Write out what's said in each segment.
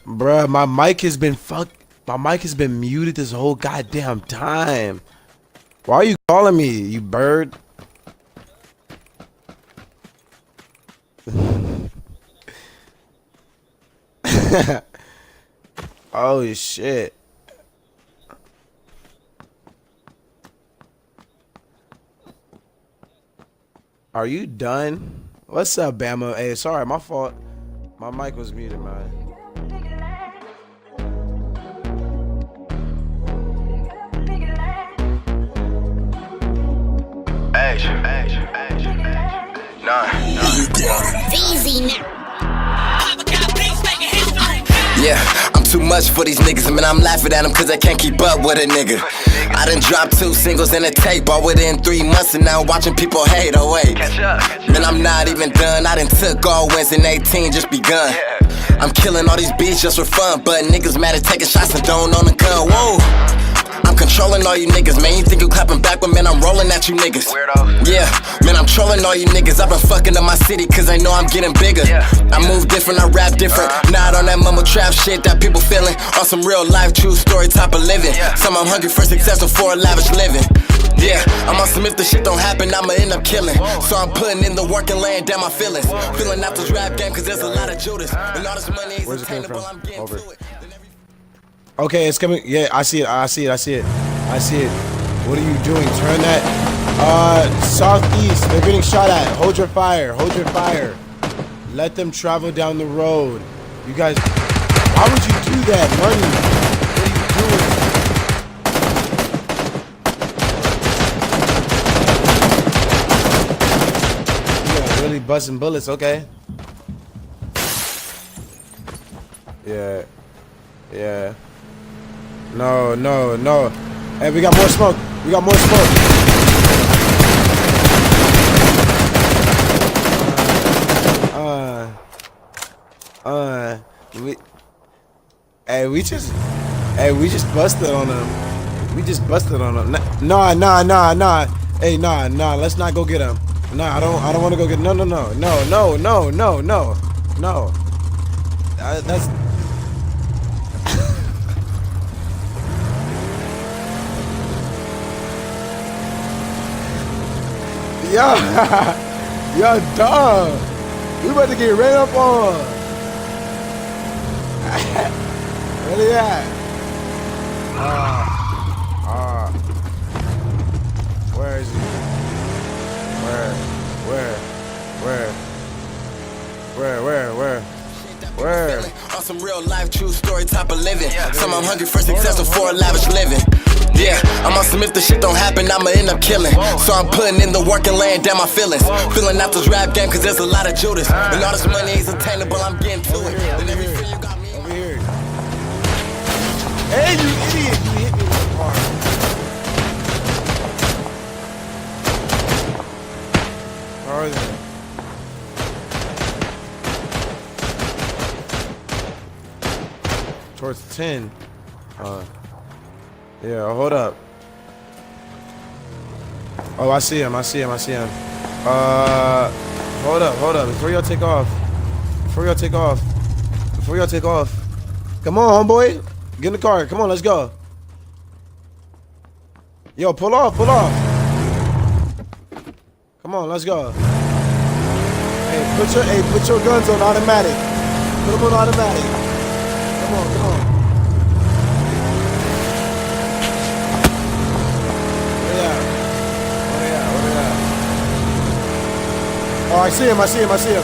Bruh, my mic has been My mic has been muted this whole goddamn time. Why are you calling me, you bird? Oh shit. Are you done? What's up, Bama? Hey, sorry, my fault. My mic was muted, man. Easy now. Yeah, I'm too much for these niggas. I mean, I'm laughing at them cause I can't keep up with a nigga. I done dropped 2 singles and a tape all within 3 months, and now I'm watching people hate. Oh wait, man, I'm not even done. I done took all wins in 18, just begun. I'm killing all these beats just for fun, but niggas mad at taking shots and don't own a gun. Whoa, I'm controlling all you niggas, man. You think you clapping back, but man, I'm rolling at you niggas. Yeah, man, I'm trolling all you niggas. I've been fucking up my city, cause I know I'm getting bigger. I move different, I rap different. Not on that mumble trap shit that people feeling. On some real life, true story type of living. Some I'm hungry for success and for a lavish living. Yeah, I'm on some if the shit don't happen, I'ma end up killing. So I'm putting in the work and laying down my feelings. Filling out this rap game, cause there's a lot of Judas. And all this money is attainable, I'm getting to it. Okay, it's coming. Yeah, I see it. I see it. I see it. I see it. What are you doing? Turn that. Southeast. They're getting shot at. Hold your fire. Hold your fire. Let them travel down the road. You guys, why would you do that? Money. What are you doing? Yeah, really busting bullets. Okay. Yeah. Yeah. No, no, no. Hey, we got more smoke. We got more smoke. We just busted on them. We just busted on them. Nah. Hey, nah. Let's not go get him. Nah, I don't want to go get. No. That's. Yo, dog. We about to get ran up on. Where they at? Where is he? Where? On some real life, true story type of living. Some I'm hungry for success and for a lavish living. Yeah, I'm on some if the shit don't happen, I'ma end up killing. So I'm putting in the work and laying down my feelings. Filling out this rap game cause there's a lot of Judas. And all this money is attainable, I'm getting to it. And every feel you got me over here. Hey, you idiot, you hit me with a car. How are they? Towards 10. Yeah, hold up. Oh, I see him. Hold up. Before y'all take off. Come on, homeboy. Get in the car. Come on, let's go. Yo, pull off. Come on, let's go. Hey, put your guns on automatic. Put them on automatic. Come on. Oh, I see him. Wait a minute, I see him.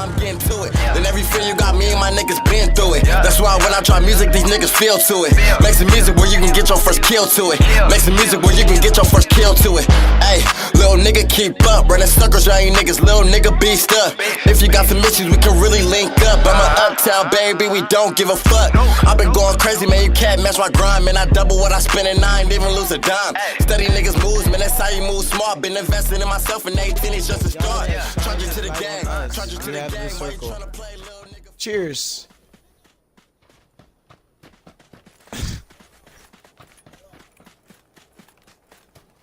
I'm getting to it. Then every feel you got, me and my niggas been through it. That's why when I try music, these niggas feel to it. Make some music where you can get your first kill to it. Make some music where you can get your first kill to it. Hey, little nigga, keep up. Running suckers around you niggas, little nigga, beast up. If you got some issues, we can really link up. I'm an uptown baby, we don't give a fuck. I've been going crazy, man, you can't match my grind. Man, I double what I spend and I ain't even lose a dime. Study niggas moves, man, that's how you move smart. Been investing in myself in 18, it's just a start. Charge it to the gang, charge it to the gang. Cheers.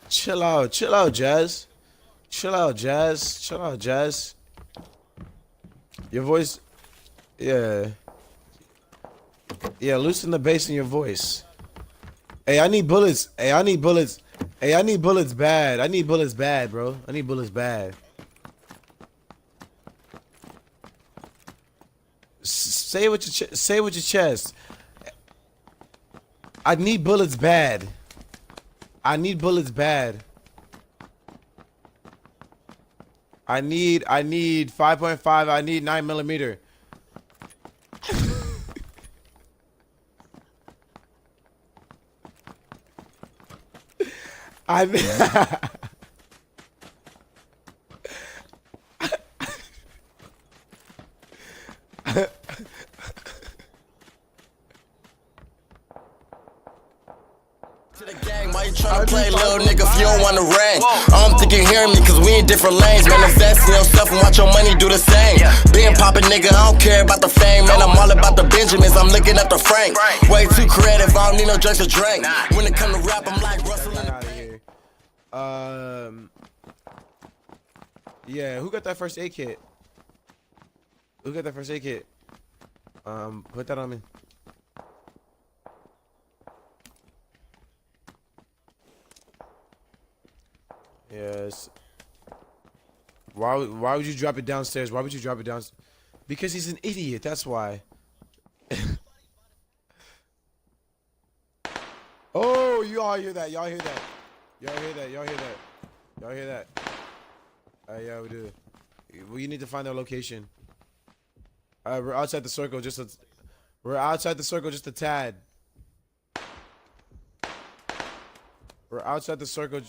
Chill out, Jazz. Chill out, Jazz. Chill out, Jazz. Your voice, yeah. Yeah, loosen the bass in your voice. Hey, I need bullets. Hey, I need bullets. Hey, I need bullets bad. I need bullets bad, bro. I need bullets bad. Say it with your chest. I need bullets bad. I need bullets bad. I need 5.5. I need 9mm. To the gang, why you tryna play little nigga if you don't wanna ring? I don't think you hearing me cause we in different lanes. Man, invest in yourself and watch your money do the same. Being poppin' nigga, I don't care about the fame. Man, I'm all about the Benjamins, I'm looking at the Frank. Way too creative, I don't need no drugs to drink. When it come to rap, I'm like Russell. Out of here. Yeah, who got that first aid kit? Who got that first aid kit? Put that on me. Yes. Why would you drop it downstairs? Why would you drop it downstairs? Because he's an idiot, that's why. Oh, you all hear that. Y'all hear that. Y'all hear that. Y'all hear that. Y'all hear that. Yeah, we do. We need to find their location. We're outside the circle just a... We're outside the circle just a tad. We're outside the circle...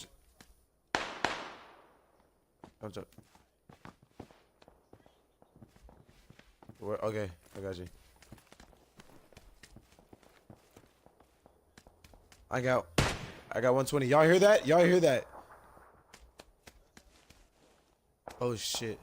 Okay, I got you. I got 120. Y'all hear that? Y'all hear that? Oh shit.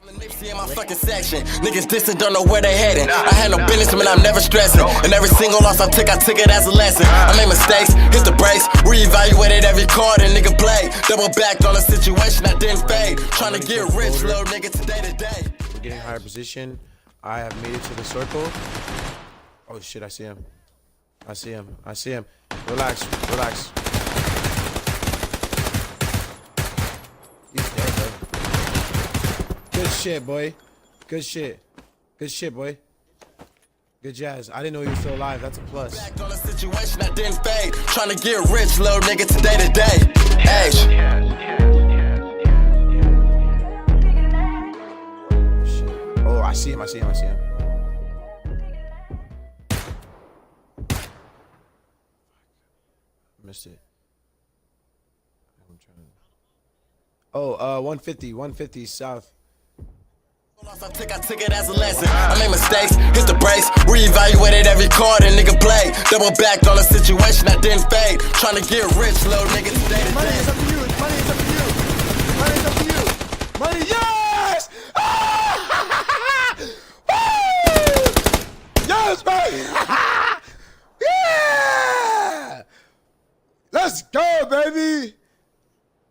In my fucking section, niggas distant, don't know where they heading. I had no business, man, I'm never stressing. And every single loss I took it as a lesson. I made mistakes, hit the brakes, reevaluated every card and nigga played. Double backed on a situation I didn't fade. Trying to get rich, little nigga, today to day. We're getting higher position. I have made it to the circle. Oh shit, I see him. I see him. I see him. Relax, relax. He's dead, bro. Good shit, boy. Good shit. Good shit, boy. Good jazz. I didn't know you were still alive. That's a plus. Backed on a situation I didn't fade. Trying to get rich, little nigga, today to day. Age. Oh, I see him. I see him. I see him. Missed it. Oh, 150. 150 south. I took it as a lesson. I made mistakes, hit the brakes, reevaluated every card and nigga played. Double backed on a situation I didn't fade. Trying to get rich, little nigga, today to day. Money is up to you. Money is up to you. Money is up to you. Money, yes! Yes, baby! Yeah! Let's go, baby!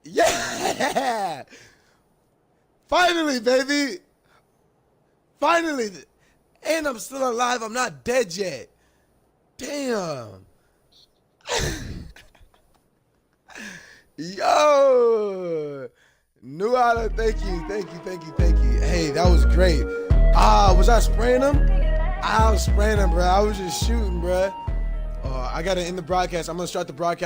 Yeah! Finally, baby! Finally! And I'm still alive. I'm not dead yet. Damn. Yo! Knew how to thank you. Hey, that was great. Was I spraying him? I was spraying him, bro. I was just shooting, bro. I gotta end the broadcast. I'm gonna start the broadcast.